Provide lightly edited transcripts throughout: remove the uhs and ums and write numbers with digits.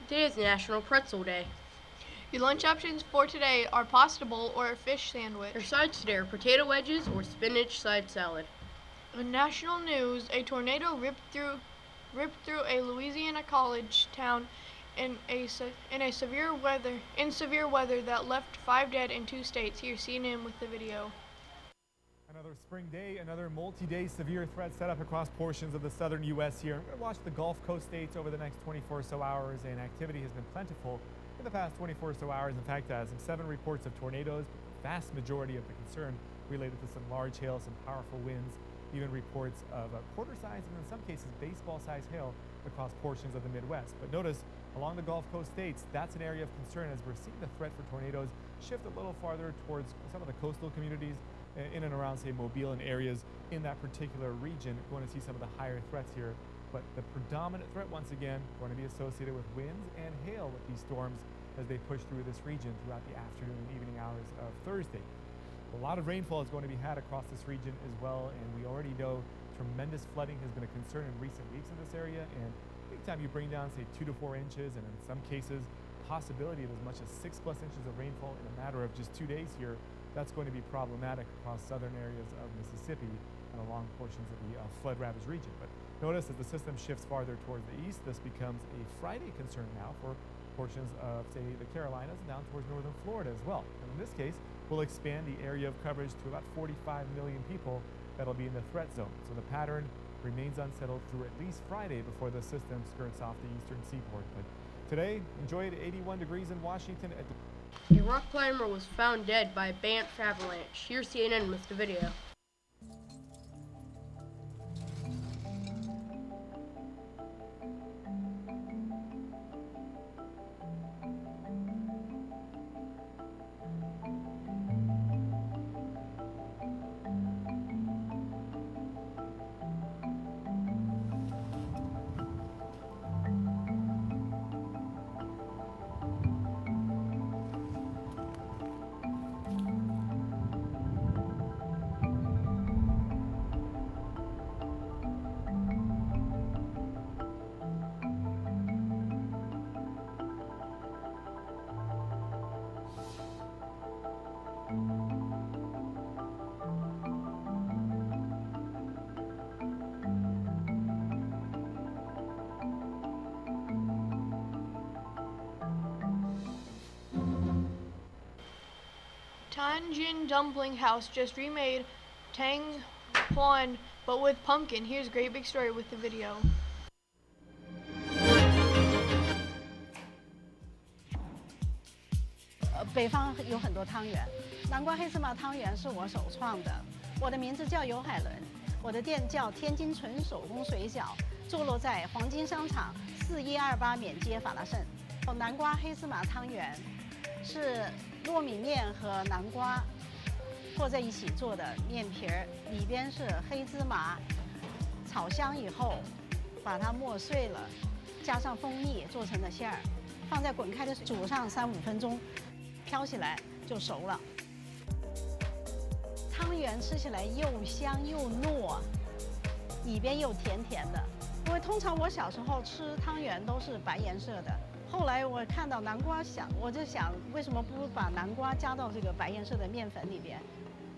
Today is National Pretzel Day. Your lunch options for today are pasta bowl or a fish sandwich. Your sides today are potato wedges or spinach side salad. In national news, a tornado ripped through a Louisiana college town in severe weather that left 5 dead in 2 states. Here's CNN with the video. Another spring day, another multi-day severe threat set up across portions of the southern U.S. here. We're going to watch the Gulf Coast states over the next 24 or so hours, and activity has been plentiful in the past 24 or so hours. In fact, some 7 reports of tornadoes, but the vast majority of the concern related to some large hail, some powerful winds, even reports of quarter-size and in some cases baseball-sized hail across portions of the Midwest. But notice along the Gulf Coast states, that's an area of concern as we're seeing the threat for tornadoes shift a little farther towards some of the coastal communities in and around, say, Mobile and areas in that particular region. Going to see some of the higher threats here. But the predominant threat, once again, going to be associated with winds and hail with these storms as they push through this region throughout the afternoon and evening hours of Thursday. A lot of rainfall is going to be had across this region as well, and we already know tremendous flooding has been a concern in recent weeks in this area, and anytime you bring down, say, 2 to 4 inches, and in some cases, possibility of as much as 6+ inches of rainfall in a matter of just 2 days here, that's going to be problematic across southern areas of Mississippi and along portions of the flood-ravaged region. But notice as the system shifts farther towards the east, this becomes a Friday concern now for portions of, say, the Carolinas and down towards northern Florida as well. And in this case, we'll expand the area of coverage to about 45 million people that'll be in the threat zone. So the pattern remains unsettled through at least Friday before the system skirts off the eastern seaboard. But today, enjoy it 81 degrees in Washington. A rock climber was found dead by a Banff avalanche. Here's CNN with the video. Tianjin Dumpling House just remade Tang Huan, but with pumpkin. Here's Great Big Story with the video. 北方有很多汤圆，南瓜黑芝麻汤圆是我首创的。我的名字叫尤海伦，我的店叫天津纯手工水饺，坐落在黄金商场4128缅街法拉盛。南瓜黑芝麻汤圆是糯米面和南瓜和在一起做的面皮儿，里边是黑芝麻，炒香以后把它磨碎了，加上蜂蜜做成的馅儿，放在滚开的水煮上3-5分钟。 飘起来就熟了。汤圆吃起来又香又糯，里边又甜甜的。因为通常我小时候吃汤圆都是白颜色的，后来我看到南瓜，我就想为什么不把南瓜加到这个白颜色的面粉里边、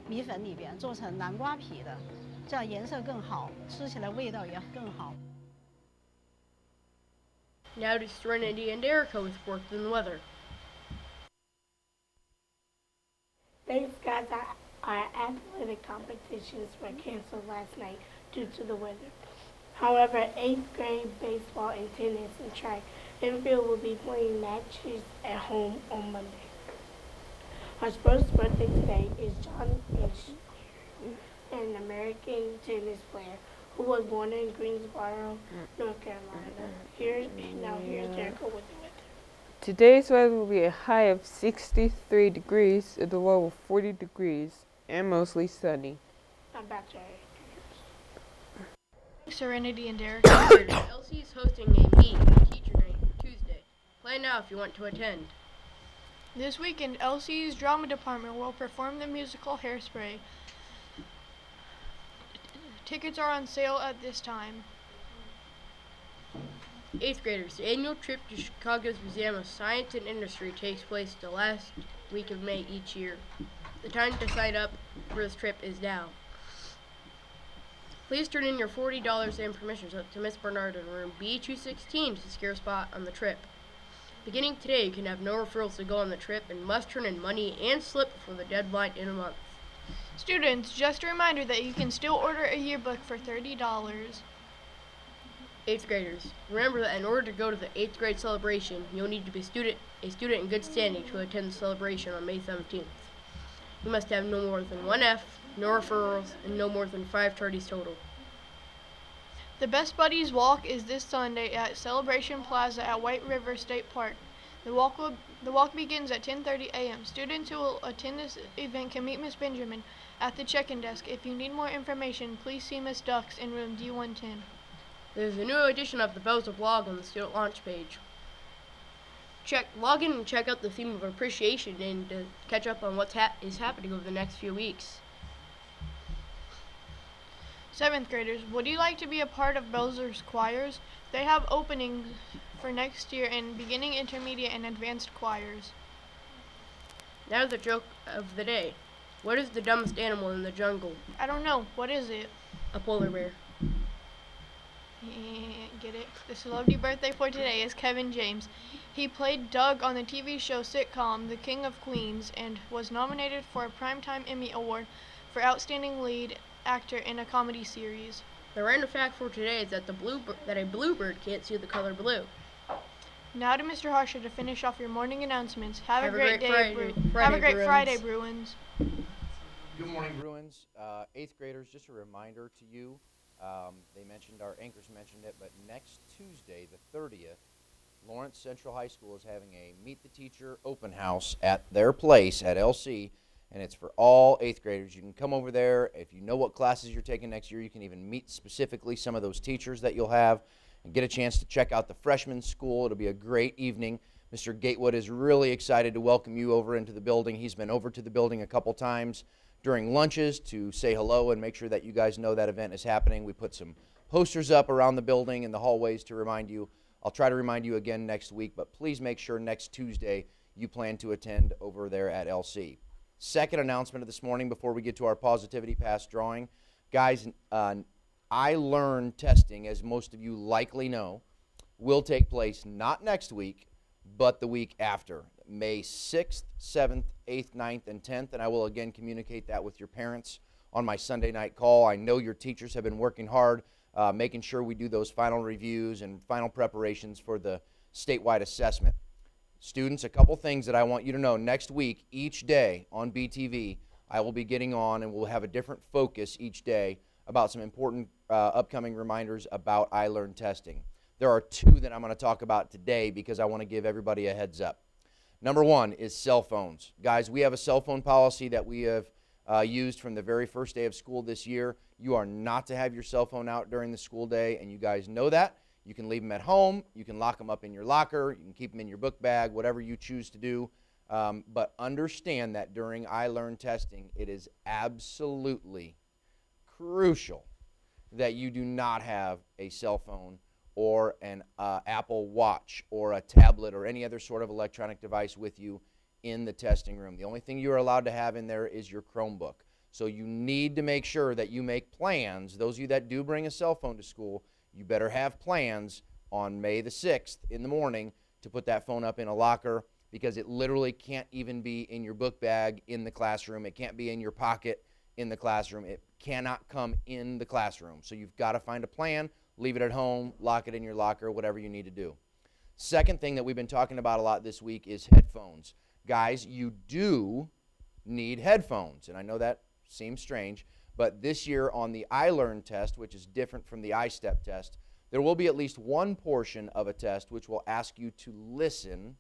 米粉里边，做成南瓜皮的，这样颜色更好，吃起来味道也更好。 Now to Serenity and Erica with Work in the Weather. Thanks, guys. Our athletic competitions were canceled last night due to the weather. However, 8th grade baseball and tennis and track Enfield will be playing matches at home on Monday. Our sports birthday today is John Ish, an American tennis player who was born in Greensboro, North Carolina. Here's Jericho with the weather. Today's weather will be a high of 63 degrees and a low of 40 degrees and mostly sunny. I'm back to Serenity and Derek. LC is hosting a Meet Teacher Night Tuesday. Plan now if you want to attend. This weekend, LC's drama department will perform the musical Hairspray. Tickets are on sale at this time. 8th graders, the annual trip to Chicago's Museum of Science and Industry takes place the last week of May each year. The time to sign up for this trip is now. Please turn in your $40 and permission slip to Miss Bernard in room B216 to secure a spot on the trip. Beginning today, you can have no referrals to go on the trip and must turn in money and slip before the deadline in a month. Students, just a reminder that you can still order a yearbook for $30. 8th graders, remember that in order to go to the 8th grade celebration, you'll need to be a student in good standing to attend the celebration on May 17th. You must have no more than one F, no referrals, and no more than 5 tardies total. The Best Buddies Walk is this Sunday at Celebration Plaza at White River State Park. The walk begins at 10:30 a.m. Students who will attend this event can meet Miss Benjamin at the check-in desk. If you need more information, please see Miss Ducks in room D110. There's a new edition of the Bells of Blog on the student launch page. Log in and check out the theme of appreciation and catch up on what is happening over the next few weeks. 7th graders, would you like to be a part of Belzer's choirs? They have openings for next year in beginning, intermediate, and advanced choirs. Now the joke of the day. What is the dumbest animal in the jungle? I don't know. What is it? A polar bear. Get it? The celebrity birthday for today is Kevin James. He played Doug on the TV show sitcom The King of Queens and was nominated for a Primetime Emmy Award for Outstanding Lead Actor in a Comedy Series. The random fact for today is that a bluebird can't see the color blue. Now to Mr. Harsha to finish off your morning announcements. Have a great Friday, Bruins. Good morning, Bruins. 8th graders, just a reminder to you, our anchors mentioned it, but next Tuesday, the 30th, Lawrence Central High School is having a Meet the Teacher open house at their place at LC, and it's for all 8th graders. You can come over there. If you know what classes you're taking next year, you can even meet specifically some of those teachers that you'll have and get a chance to check out the freshman school. It'll be a great evening. Mr. Gatewood is really excited to welcome you over into the building. He's been over to the building a couple times during lunches to say hello and make sure that you guys know that event is happening. We put some posters up around the building and the hallways to remind you. I'll try to remind you again next week, but please make sure next Tuesday you plan to attend over there at LC. Second announcement of this morning before we get to our Positivity Pass drawing. Guys, I Learn testing, as most of you likely know, will take place not next week, but the week after, May 6th, 7th, 8th, 9th, and 10th, and I will again communicate that with your parents on my Sunday night call. I know your teachers have been working hard, making sure we do those final reviews and final preparations for the statewide assessment. Students, a couple things that I want you to know. Next week, each day on BTV, I will be getting on and we'll have a different focus each day about some important upcoming reminders about iLearn testing. There are two that I'm going to talk about today because I want to give everybody a heads up. Number one is cell phones. Guys, we have a cell phone policy that we have used from the very first day of school this year. You are not to have your cell phone out during the school day, and you guys know that. You can leave them at home. You can lock them up in your locker. You can keep them in your book bag, whatever you choose to do. But understand that during iLearn testing, it is absolutely crucial that you do not have a cell phone or an Apple Watch or a tablet or any other sort of electronic device with you in the testing room. The only thing you are allowed to have in there is your Chromebook. So you need to make sure that you make plans. Those of you that do bring a cell phone to school, you better have plans on May the 6th in the morning to put that phone up in a locker, because it literally can't even be in your book bag in the classroom. It can't be in your pocket in the classroom. It cannot come in the classroom. So you've got to find a plan, leave it at home, lock it in your locker, whatever you need to do. Second thing that we've been talking about a lot this week is headphones. Guys, you do need headphones, and I know that seems strange, but this year on the iLearn test, which is different from the iStep test, there will be at least one portion of a test which will ask you to listen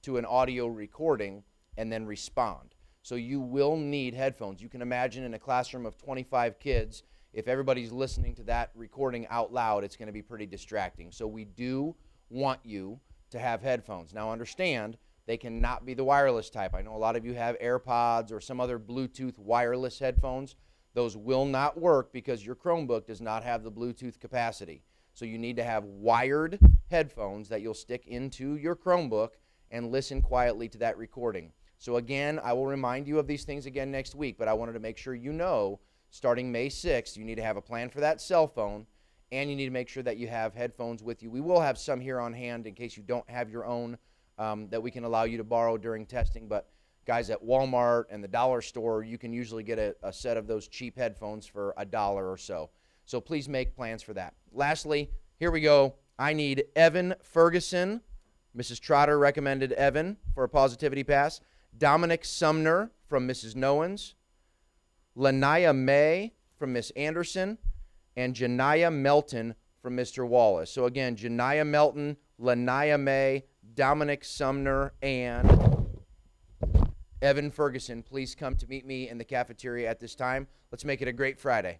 to an audio recording and then respond. So you will need headphones. You can imagine in a classroom of 25 kids, if everybody's listening to that recording out loud, it's going to be pretty distracting. So we do want you to have headphones. Now understand, they cannot be the wireless type. I know a lot of you have AirPods or some other Bluetooth wireless headphones. Those will not work because your Chromebook does not have the Bluetooth capacity. So you need to have wired headphones that you'll stick into your Chromebook and listen quietly to that recording. So again, I will remind you of these things again next week, but I wanted to make sure you know, starting May 6th, you need to have a plan for that cell phone, and you need to make sure that you have headphones with you. We will have some here on hand in case you don't have your own that we can allow you to borrow during testing, but guys, at Walmart and the dollar store, you can usually get a set of those cheap headphones for $1 or so. So please make plans for that. Lastly, here we go. I need Evan Ferguson. Mrs. Trotter recommended Evan for a positivity pass. Dominic Sumner from Mrs. Nowens. Lanaya May from Miss Anderson. And Janiyah Melton from Mr. Wallace. So again, Janiyah Melton, Lanaya May, Dominic Sumner, and Evan Ferguson. Please come to meet me in the cafeteria at this time. Let's make it a great Friday.